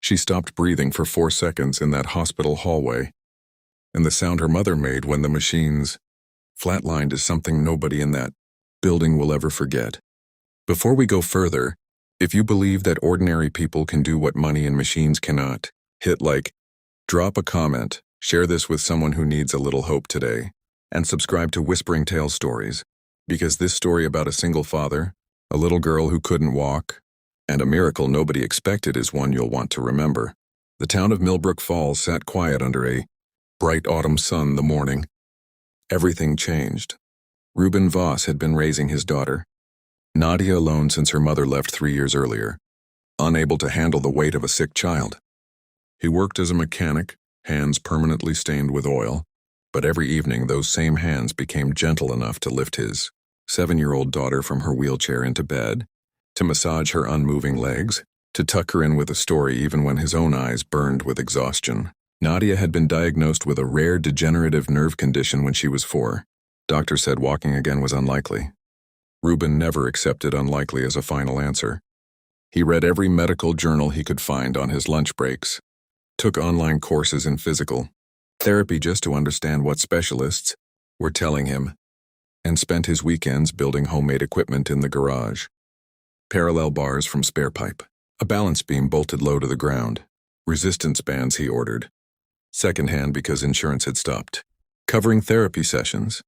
She stopped breathing for 4 seconds in that hospital hallway, and the sound her mother made when the machines flatlined is something nobody in that building will ever forget. Before we go further, if you believe that ordinary people can do what money and machines cannot, hit like, drop a comment, share this with someone who needs a little hope today, and subscribe to Whispering Tales Stories, because this story about a single father, a little girl who couldn't walk, and a miracle nobody expected is one you'll want to remember. The town of Millbrook Falls sat quiet under a bright autumn sun the morning. Everything changed. Reuben Voss had been raising his daughter, Nadia, alone since her mother left 3 years earlier, unable to handle the weight of a sick child. He worked as a mechanic, hands permanently stained with oil, but every evening those same hands became gentle enough to lift his 7-year-old daughter from her wheelchair into bed, to massage her unmoving legs, to tuck her in with a story even when his own eyes burned with exhaustion. Nadia had been diagnosed with a rare degenerative nerve condition when she was 4. Doctors said walking again was unlikely. Reuben never accepted unlikely as a final answer. He read every medical journal he could find on his lunch breaks, took online courses in physical therapy just to understand what specialists were telling him, and spent his weekends building homemade equipment in the garage. Parallel bars from spare pipe, a balance beam bolted low to the ground, resistance bands he ordered, secondhand because insurance had stopped, covering therapy sessions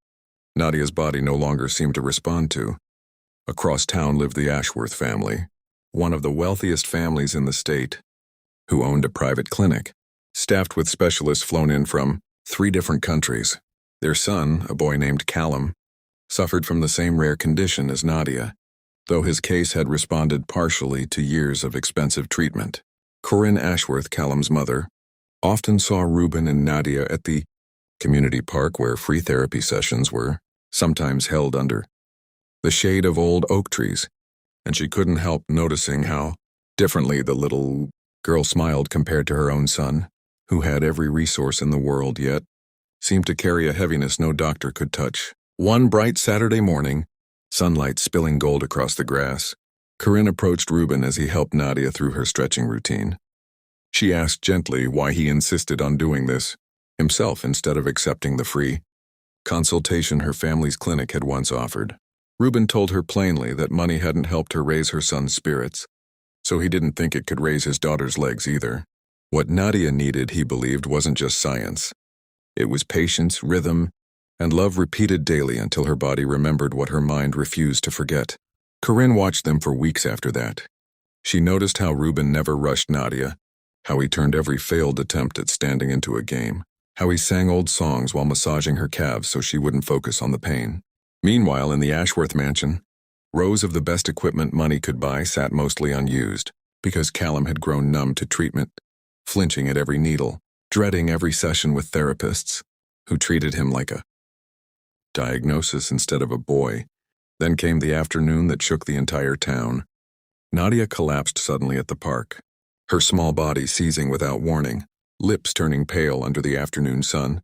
Nadia's body no longer seemed to respond to. Across town lived the Ashworth family, one of the wealthiest families in the state, who owned a private clinic, staffed with specialists flown in from 3 different countries. Their son, a boy named Callum, suffered from the same rare condition as Nadia, though his case had responded partially to years of expensive treatment. Corinne Ashworth, Callum's mother, often saw Reuben and Nadia at the community park where free therapy sessions were sometimes held under the shade of old oak trees, and she couldn't help noticing how differently the little girl smiled compared to her own son, who had every resource in the world yet seemed to carry a heaviness no doctor could touch. One bright Saturday morning, sunlight spilling gold across the grass, Corinne approached Reuben as he helped Nadia through her stretching routine. She asked gently why he insisted on doing this himself instead of accepting the free consultation her family's clinic had once offered. Reuben told her plainly that money hadn't helped her raise her son's spirits, so he didn't think it could raise his daughter's legs either. What Nadia needed, he believed, wasn't just science. It was patience, rhythm, and love repeated daily until her body remembered what her mind refused to forget. Corinne watched them for weeks after that. She noticed how Reuben never rushed Nadia, how he turned every failed attempt at standing into a game, how he sang old songs while massaging her calves so she wouldn't focus on the pain. Meanwhile, in the Ashworth mansion, rows of the best equipment money could buy sat mostly unused, because Callum had grown numb to treatment, flinching at every needle, dreading every session with therapists, who treated him like a diagnosis instead of a boy. Then came the afternoon that shook the entire town. Nadia collapsed suddenly at the park, her small body seizing without warning, lips turning pale under the afternoon sun.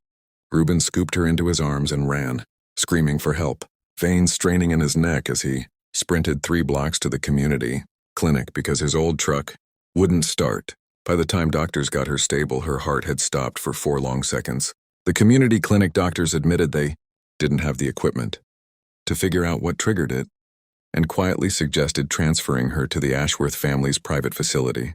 Reuben scooped her into his arms and ran, screaming for help, veins straining in his neck as he sprinted 3 blocks to the community clinic because his old truck wouldn't start. By the time doctors got her stable, her heart had stopped for 4 long seconds. The community clinic doctors admitted they didn't have the equipment to figure out what triggered it, and quietly suggested transferring her to the Ashworth family's private facility,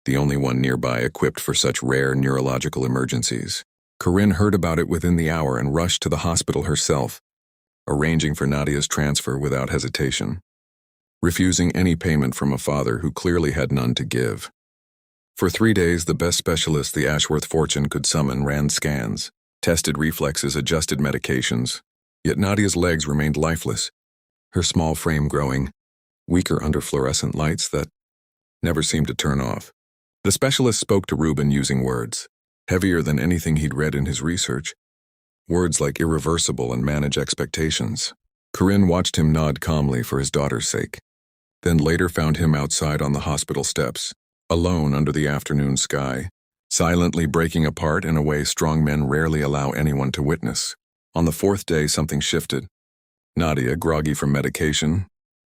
the only one nearby equipped for such rare neurological emergencies. Corinne heard about it within the hour and rushed to the hospital herself, arranging for Nadia's transfer without hesitation, refusing any payment from a father who clearly had none to give. For 3 days, the best specialists the Ashworth fortune could summon ran scans, tested reflexes, adjusted medications, yet Nadia's legs remained lifeless, her small frame growing weaker under fluorescent lights that never seemed to turn off. The specialist spoke to Reuben using words, heavier than anything he'd read in his research, words like irreversible and manage expectations. Corinne watched him nod calmly for his daughter's sake, then later found him outside on the hospital steps, alone under the afternoon sky, silently breaking apart in a way strong men rarely allow anyone to witness. On the 4th day, something shifted. Nadia, groggy from medication,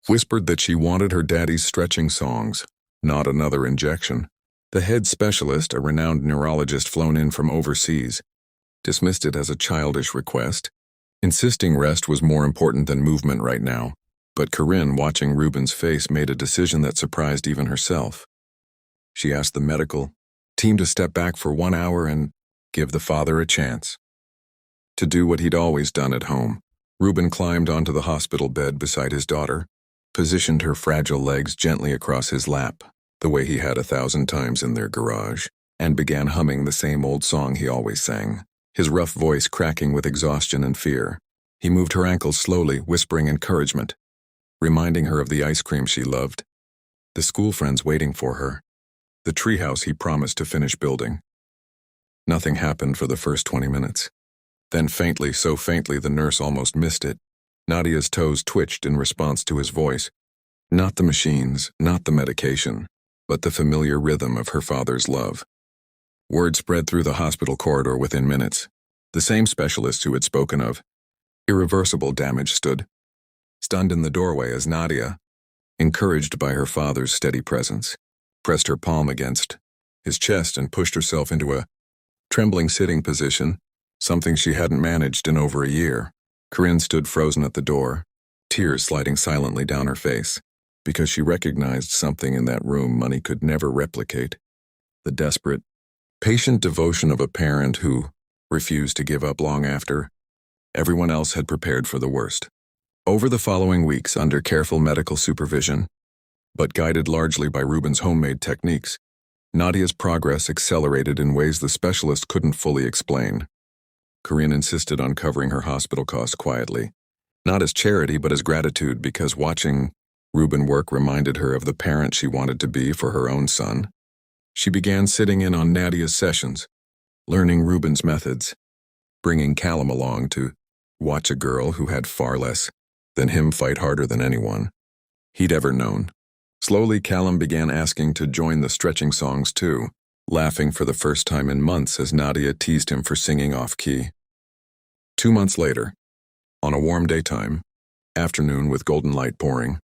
whispered that she wanted her daddy's stretching songs, not another injection. The head specialist, a renowned neurologist flown in from overseas, dismissed it as a childish request, insisting rest was more important than movement right now. But Corinne, watching Ruben's face, made a decision that surprised even herself. She asked the medical team to step back for 1 hour and give the father a chance to do what he'd always done at home. Ruben climbed onto the hospital bed beside his daughter, positioned her fragile legs gently across his lap, the way he had 1,000 times in their garage, and began humming the same old song he always sang, his rough voice cracking with exhaustion and fear. He moved her ankles slowly, whispering encouragement, reminding her of the ice cream she loved, the school friends waiting for her, the treehouse he promised to finish building. Nothing happened for the first 20 minutes. Then faintly, so faintly the nurse almost missed it, Nadia's toes twitched in response to his voice. Not the machines, not the medication, but the familiar rhythm of her father's love. Word spread through the hospital corridor within minutes. The same specialist who had spoken of irreversible damage stood, stunned in the doorway as Nadia, encouraged by her father's steady presence, pressed her palm against his chest and pushed herself into a trembling sitting position, something she hadn't managed in over a year. Corinne stood frozen at the door, tears sliding silently down her face, because she recognized something in that room money could never replicate: the desperate, patient devotion of a parent who refused to give up long after everyone else had prepared for the worst. Over the following weeks, under careful medical supervision, but guided largely by Ruben's homemade techniques, Nadia's progress accelerated in ways the specialist couldn't fully explain. Corinne insisted on covering her hospital costs quietly, not as charity but as gratitude, because watching Ruben work reminded her of the parent she wanted to be for her own son. She began sitting in on Nadia's sessions, learning Ruben's methods, bringing Callum along to watch a girl who had far less than him fight harder than anyone he'd ever known. Slowly, Callum began asking to join the stretching songs too, laughing for the first time in months as Nadia teased him for singing off-key. 2 months later, on a warm daytime afternoon with golden light pouring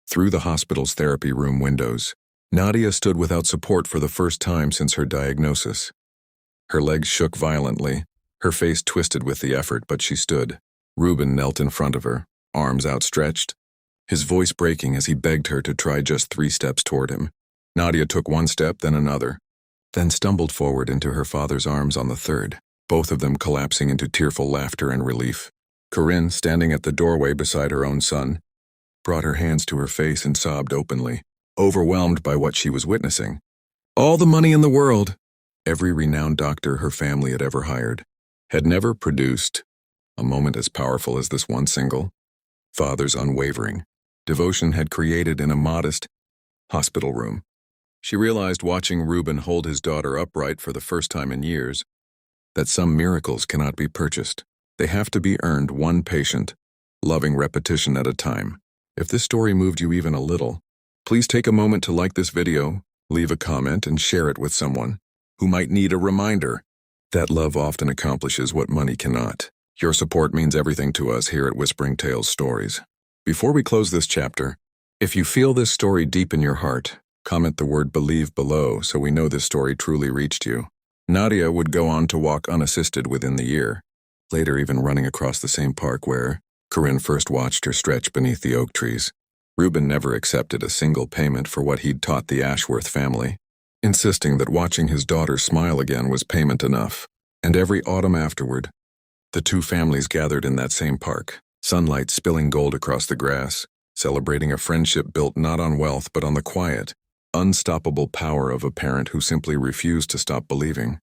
through the hospital's therapy room windows, Nadia stood without support for the first time since her diagnosis. Her legs shook violently, her face twisted with the effort, but she stood. Ruben knelt in front of her, arms outstretched, his voice breaking as he begged her to try just 3 steps toward him. Nadia took 1 step, then another, then stumbled forward into her father's arms on the 3rd, both of them collapsing into tearful laughter and relief. Corinne, standing at the doorway beside her own son, brought her hands to her face and sobbed openly, overwhelmed by what she was witnessing. All the money in the world, every renowned doctor her family had ever hired, had never produced a moment as powerful as this one single father's unwavering devotion had created in a modest hospital room. She realized, watching Ruben hold his daughter upright for the first time in years, that some miracles cannot be purchased. They have to be earned, one patient, loving repetition at a time. If this story moved you even a little, please take a moment to like this video, leave a comment, and share it with someone who might need a reminder that love often accomplishes what money cannot. Your support means everything to us here at Whispering Tales Stories. Before we close this chapter, if you feel this story deep in your heart, comment the word "believe" below so we know this story truly reached you. Nadia would go on to walk unassisted within the year, later even running across the same park where Corinne first watched her stretch beneath the oak trees. Ruben never accepted a single payment for what he'd taught the Ashworth family, insisting that watching his daughter smile again was payment enough. And every autumn afterward, the two families gathered in that same park, sunlight spilling gold across the grass, celebrating a friendship built not on wealth but on the quiet, unstoppable power of a parent who simply refused to stop believing.